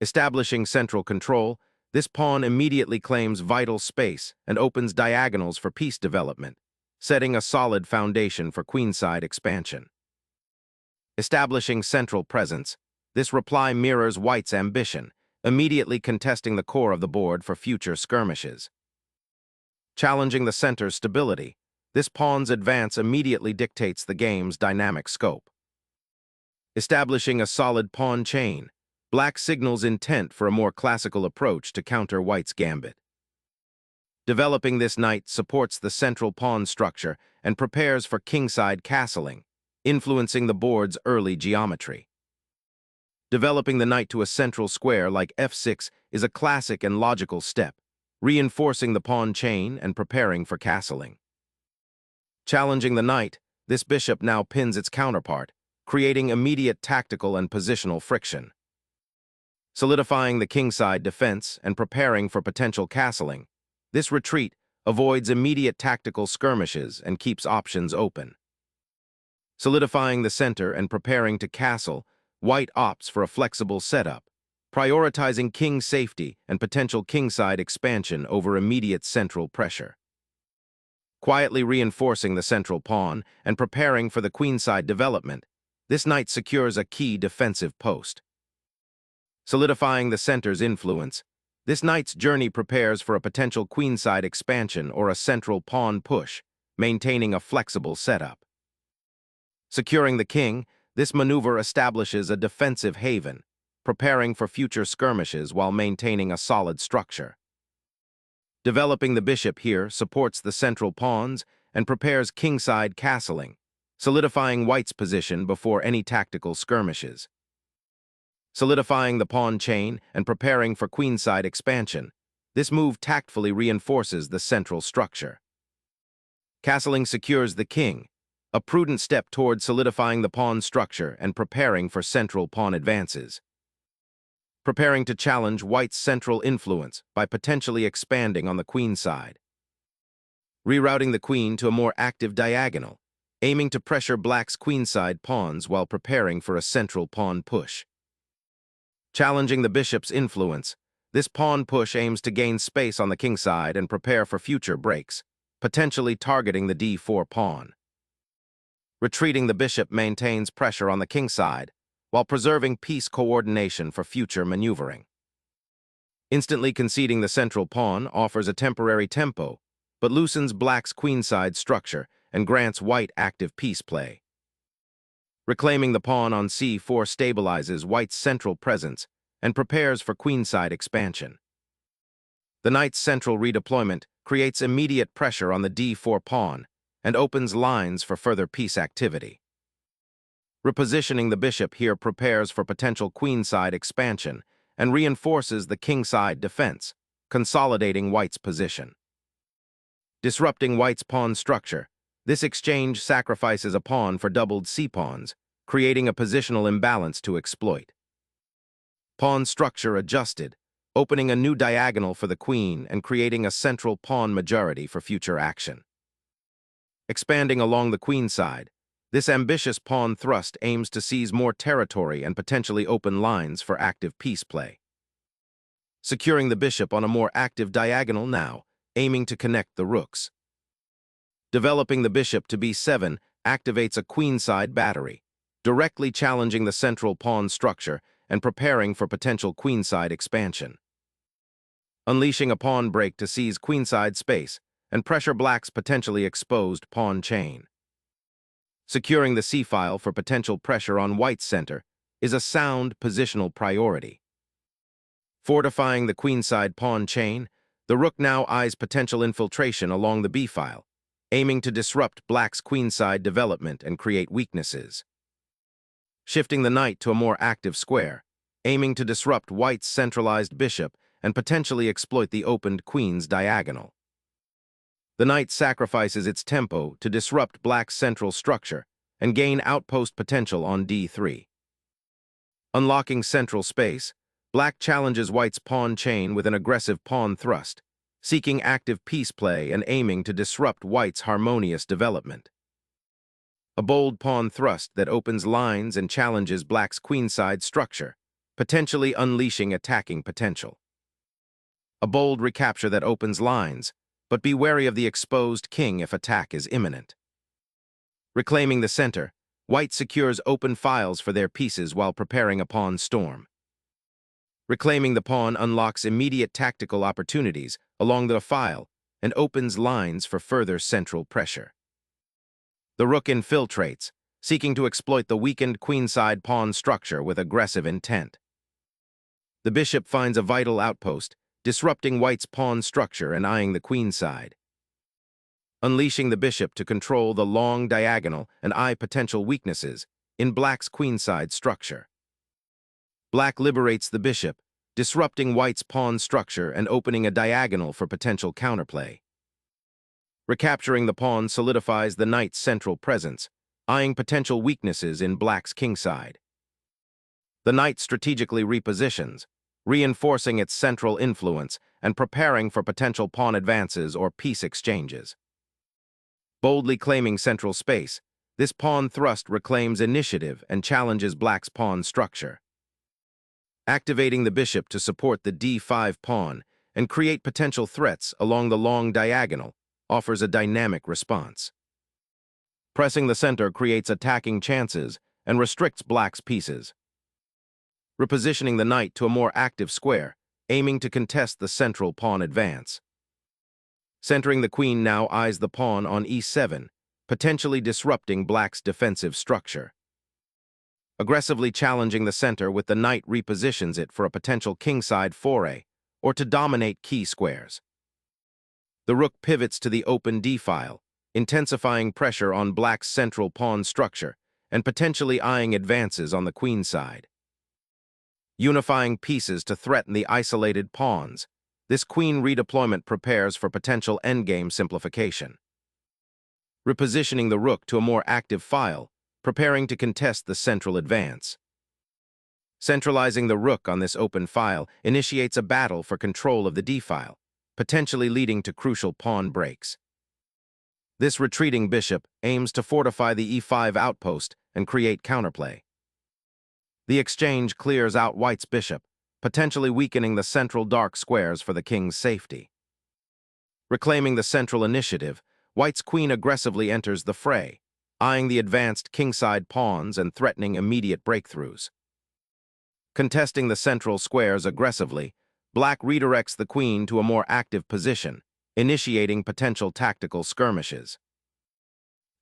Establishing central control, this pawn immediately claims vital space and opens diagonals for piece development, setting a solid foundation for queenside expansion. Establishing central presence, this reply mirrors white's ambition, immediately contesting the core of the board for future skirmishes. Challenging the center's stability, this pawn's advance immediately dictates the game's dynamic scope. Establishing a solid pawn chain, black signals intent for a more classical approach to counter white's gambit. Developing this knight supports the central pawn structure and prepares for kingside castling, influencing the board's early geometry. Developing the knight to a central square like f6 is a classic and logical step, reinforcing the pawn chain and preparing for castling. Challenging the knight, this bishop now pins its counterpart, creating immediate tactical and positional friction. Solidifying the kingside defense and preparing for potential castling, this retreat avoids immediate tactical skirmishes and keeps options open. Solidifying the center and preparing to castle, white opts for a flexible setup, prioritizing king safety and potential kingside expansion over immediate central pressure. Quietly reinforcing the central pawn and preparing for the queenside development, this knight secures a key defensive post. Solidifying the center's influence, this knight's journey prepares for a potential queenside expansion or a central pawn push, maintaining a flexible setup. Securing the king, this maneuver establishes a defensive haven, preparing for future skirmishes while maintaining a solid structure. Developing the bishop here supports the central pawns and prepares kingside castling, solidifying white's position before any tactical skirmishes. Solidifying the pawn chain and preparing for queenside expansion, this move tactfully reinforces the central structure. Castling secures the king, a prudent step toward solidifying the pawn structure and preparing for central pawn advances. Preparing to challenge white's central influence by potentially expanding on the queen side. Rerouting the queen to a more active diagonal, aiming to pressure black's queenside pawns while preparing for a central pawn push. Challenging the bishop's influence, this pawn push aims to gain space on the kingside and prepare for future breaks, potentially targeting the d4 pawn. Retreating the bishop maintains pressure on the kingside, while preserving piece coordination for future maneuvering. Instantly conceding the central pawn offers a temporary tempo, but loosens black's queenside structure and grants white active piece play. Reclaiming the pawn on c4 stabilizes white's central presence and prepares for queenside expansion. The knight's central redeployment creates immediate pressure on the d4 pawn and opens lines for further piece activity. Repositioning the bishop here prepares for potential queenside expansion and reinforces the kingside defense, consolidating white's position. Disrupting white's pawn structure, this exchange sacrifices a pawn for doubled c-pawns, creating a positional imbalance to exploit. Pawn structure adjusted, opening a new diagonal for the queen and creating a central pawn majority for future action. Expanding along the queen side, this ambitious pawn thrust aims to seize more territory and potentially open lines for active piece play. Securing the bishop on a more active diagonal now, aiming to connect the rooks. Developing the bishop to b7 activates a queenside battery, directly challenging the central pawn structure and preparing for potential queenside expansion. Unleashing a pawn break to seize queenside space and pressure black's potentially exposed pawn chain. Securing the c-file for potential pressure on white's center is a sound positional priority. Fortifying the queenside pawn chain, the rook now eyes potential infiltration along the b-file, aiming to disrupt black's queenside development and create weaknesses. Shifting the knight to a more active square, aiming to disrupt white's centralized bishop and potentially exploit the opened queen's diagonal. The knight sacrifices its tempo to disrupt black's central structure and gain outpost potential on d3. Unlocking central space, black challenges white's pawn chain with an aggressive pawn thrust, seeking active piece play and aiming to disrupt white's harmonious development. A bold pawn thrust that opens lines and challenges black's queenside structure, potentially unleashing attacking potential. A bold recapture that opens lines, but be wary of the exposed king if attack is imminent. Reclaiming the center, white secures open files for their pieces while preparing a pawn storm. Reclaiming the pawn unlocks immediate tactical opportunities along the file and opens lines for further central pressure. The rook infiltrates, seeking to exploit the weakened queenside pawn structure with aggressive intent. The bishop finds a vital outpost, disrupting white's pawn structure and eyeing the queenside. Unleashing the bishop to control the long diagonal and eye potential weaknesses in black's queenside structure. Black liberates the bishop, disrupting white's pawn structure and opening a diagonal for potential counterplay. Recapturing the pawn solidifies the knight's central presence, eyeing potential weaknesses in black's kingside. The knight strategically repositions, reinforcing its central influence and preparing for potential pawn advances or piece exchanges. Boldly claiming central space, this pawn thrust reclaims initiative and challenges black's pawn structure. Activating the bishop to support the d5 pawn and create potential threats along the long diagonal offers a dynamic response. Pressing the center creates attacking chances and restricts black's pieces. Repositioning the knight to a more active square, aiming to contest the central pawn advance. Centering the queen now eyes the pawn on e7, potentially disrupting black's defensive structure. Aggressively challenging the center with the knight repositions it for a potential kingside foray or to dominate key squares. The rook pivots to the open d-file, intensifying pressure on black's central pawn structure and potentially eyeing advances on the queen side. Unifying pieces to threaten the isolated pawns, this queen redeployment prepares for potential endgame simplification. Repositioning the rook to a more active file, preparing to contest the central advance. Centralizing the rook on this open file initiates a battle for control of the d-file, potentially leading to crucial pawn breaks. This retreating bishop aims to fortify the e5 outpost and create counterplay. The exchange clears out white's bishop, potentially weakening the central dark squares for the king's safety. Reclaiming the central initiative, white's queen aggressively enters the fray, eyeing the advanced kingside pawns and threatening immediate breakthroughs. Contesting the central squares aggressively, black redirects the queen to a more active position, initiating potential tactical skirmishes.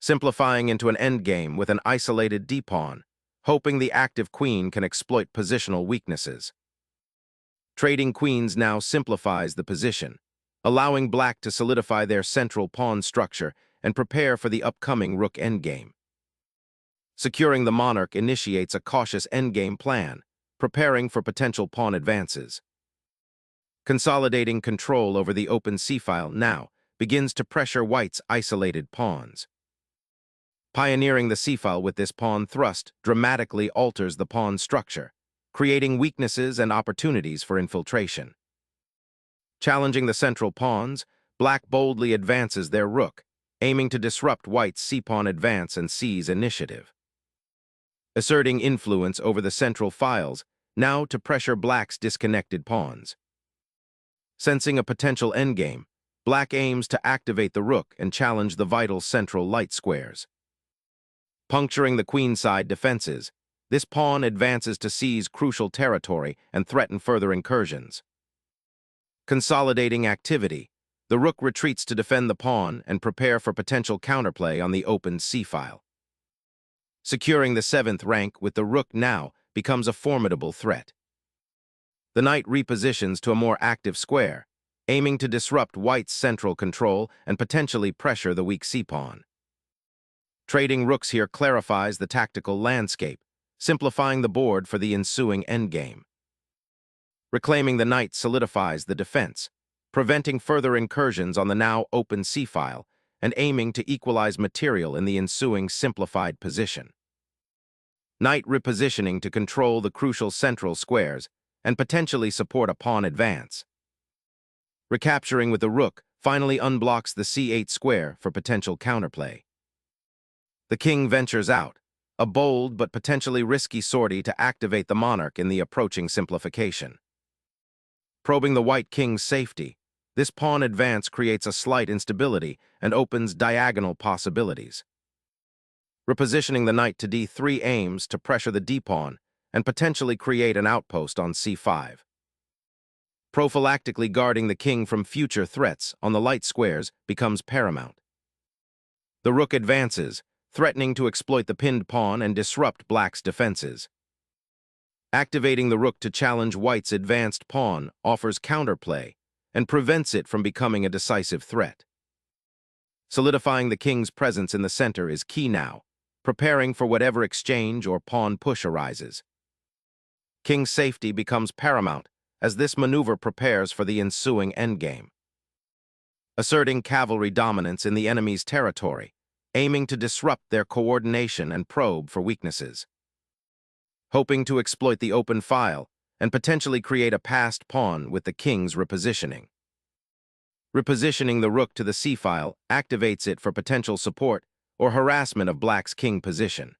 Simplifying into an endgame with an isolated d-pawn, hoping the active queen can exploit positional weaknesses. Trading queens now simplifies the position, allowing black to solidify their central pawn structure and prepare for the upcoming rook endgame. Securing the monarch initiates a cautious endgame plan, preparing for potential pawn advances. Consolidating control over the open c-file now begins to pressure white's isolated pawns. Pioneering the c-file with this pawn thrust dramatically alters the pawn structure, creating weaknesses and opportunities for infiltration. Challenging the central pawns, black boldly advances their rook, aiming to disrupt white's c-pawn advance and seize initiative. Asserting influence over the central files, now to pressure black's disconnected pawns. Sensing a potential endgame, black aims to activate the rook and challenge the vital central light squares. Puncturing the queenside defenses, this pawn advances to seize crucial territory and threaten further incursions. Consolidating activity, the rook retreats to defend the pawn and prepare for potential counterplay on the open c-file. Securing the 7th rank with the rook now becomes a formidable threat. The knight repositions to a more active square, aiming to disrupt white's central control and potentially pressure the weak c-pawn. Trading rooks here clarifies the tactical landscape, simplifying the board for the ensuing endgame. Reclaiming the knight solidifies the defense, preventing further incursions on the now open c-file and aiming to equalize material in the ensuing simplified position. Knight repositioning to control the crucial central squares and potentially support a pawn advance. Recapturing with the rook finally unblocks the c8 square for potential counterplay. The king ventures out, a bold but potentially risky sortie to activate the monarch in the approaching simplification. Probing the white king's safety, this pawn advance creates a slight instability and opens diagonal possibilities. Repositioning the knight to d3 aims to pressure the d-pawn and potentially create an outpost on c5. Prophylactically guarding the king from future threats on the light squares becomes paramount. The rook advances, threatening to exploit the pinned pawn and disrupt black's defenses. Activating the rook to challenge white's advanced pawn offers counterplay and prevents it from becoming a decisive threat. Solidifying the king's presence in the center is key now, preparing for whatever exchange or pawn push arises. King's safety becomes paramount as this maneuver prepares for the ensuing endgame. Asserting cavalry dominance in the enemy's territory, aiming to disrupt their coordination and probe for weaknesses. Hoping to exploit the open file and potentially create a passed pawn with the king's repositioning. Repositioning the rook to the c-file activates it for potential support or harassment of black's king position.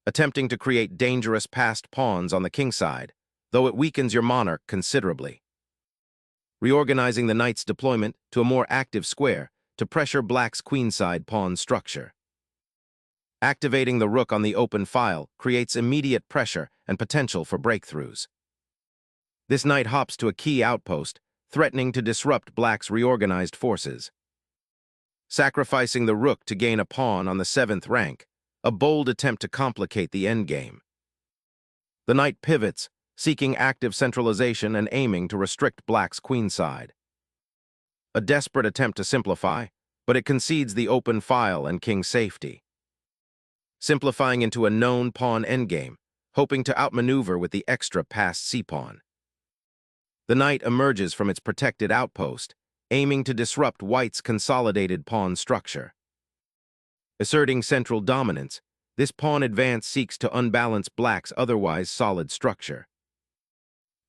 Attempting to create dangerous passed pawns on the king side, though it weakens your monarch considerably. Reorganizing the knight's deployment to a more active square to pressure black's queenside pawn structure. Activating the rook on the open file creates immediate pressure and potential for breakthroughs. This knight hops to a key outpost, threatening to disrupt black's reorganized forces. Sacrificing the rook to gain a pawn on the 7th rank, a bold attempt to complicate the endgame. The knight pivots, seeking active centralization and aiming to restrict black's queenside. A desperate attempt to simplify, but it concedes the open file and king safety. Simplifying into a known pawn endgame, hoping to outmaneuver with the extra passed c-pawn. The knight emerges from its protected outpost, aiming to disrupt white's consolidated pawn structure. Asserting central dominance, this pawn advance seeks to unbalance black's otherwise solid structure.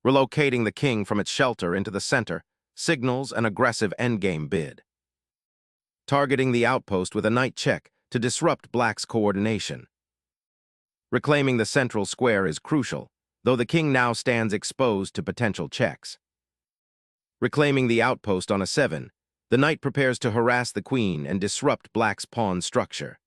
Relocating the king from its shelter into the center signals an aggressive endgame bid. Targeting the outpost with a knight check to disrupt black's coordination. Reclaiming the central square is crucial, though the king now stands exposed to potential checks. Reclaiming the outpost on a 7, the knight prepares to harass the queen and disrupt black's pawn structure.